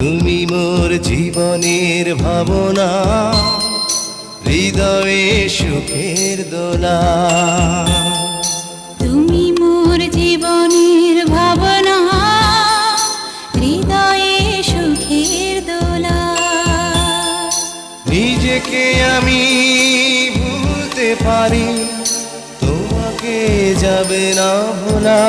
তুমি মোর জীবনের ভাবনা, হৃদয়ে সুখের দোলা। তুমি মোর জীবনের ভাবনা, হৃদয়ে সুখের দোলা। নিজেকে আমি ভুলতে পারি, তোমাকে যাবে না ভোলা।